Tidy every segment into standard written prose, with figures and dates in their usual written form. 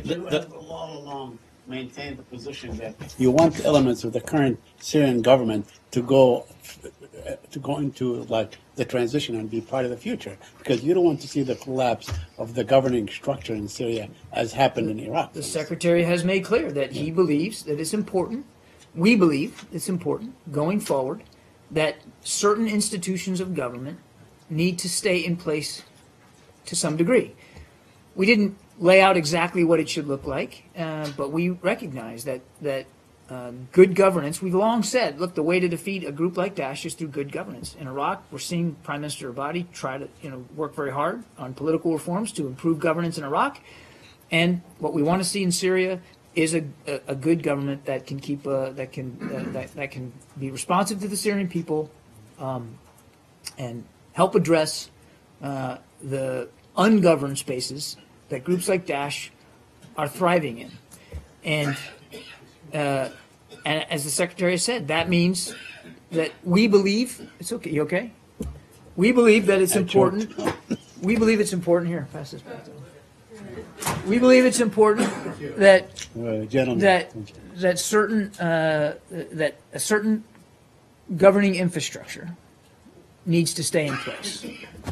You have all along maintained the position that you want elements of the current Syrian government to go into like the transition and be part of the future, because you don't want to see the collapse of the governing structure in Syria as happened in Iraq. The Secretary has made clear that he believes that it's important, we believe it's important, going forward, that certain institutions of government need to stay in place to some degree. We didn't lay out exactly what it should look like, but we recognize that good governance, we've long said, look, the way to defeat a group like Daesh is through good governance. In Iraq, we're seeing Prime Minister Abadi try to work very hard on political reforms to improve governance in Iraq. And what we want to see in Syria is a good government that can keep that can be responsive to the Syrian people and help address the ungoverned spaces that groups like Daesh are thriving in. And as the Secretary said, that means that we believe it's okay. You okay? We believe that it's important. We believe it's important. Here, pass this back to him. We believe it's important that that a certain governing infrastructure needs to stay in place.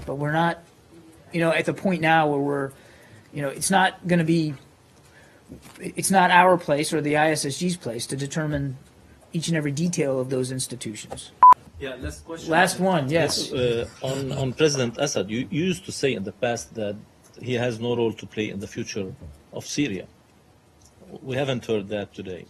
But we're not, at the point now where we're, it's not going to be. It's not our place or the ISSG's place to determine each and every detail of those institutions. Yeah, last question. Last one, yes. On President Assad, you used to say in the past that he has no role to play in the future of Syria. We haven't heard that today.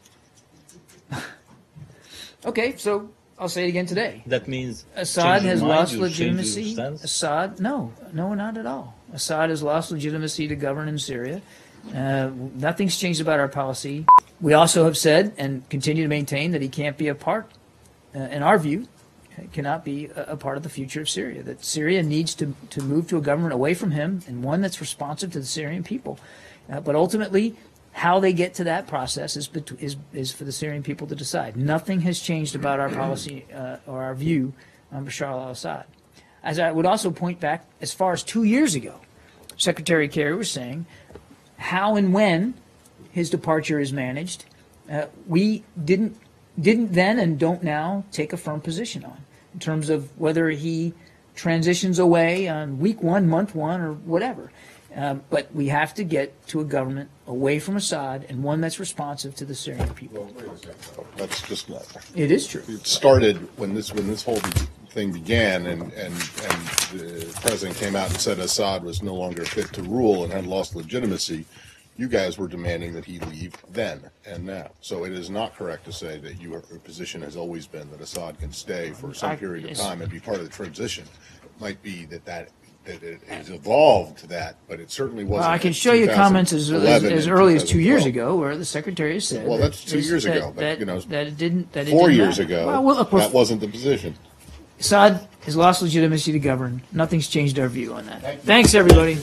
Okay, so I'll say it again today. That means Assad has lost legitimacy. Assad, no, not at all. Assad has lost legitimacy to govern in Syria. Nothing's changed about our policy. We also have said and continue to maintain that he can't be a part, in our view, cannot be a part of the future of Syria. That Syria needs to move to a government away from him and one that's responsive to the Syrian people. But ultimately, how they get to that process is for the Syrian people to decide. Nothing has changed about our policy or our view on Bashar al-Assad. As I would also point back as far as 2 years ago, Secretary Kerry was saying how and when his departure is managed, we didn't then and don't now take a firm position on in terms of whether he transitions away on week 1, month 1, or whatever. But we have to get to a government away from Assad and one that's responsive to the Syrian people. Well, wait a second. That's just not. It is true. It started when this whole thing began, and the president came out and said Assad was no longer fit to rule and had lost legitimacy. You guys were demanding that he leave then and now. So it is not correct to say that your position has always been that Assad can stay for some period of time and be part of the transition. It might be that it has evolved to that, but it certainly wasn't. Well, I can show you comments as early as 2 years ago where the Secretary said. Well, that's 2 years ago, but that it didn't. 4 years ago, that wasn't the position. Assad has lost legitimacy to govern. Nothing's changed our view on that. Thanks, everybody.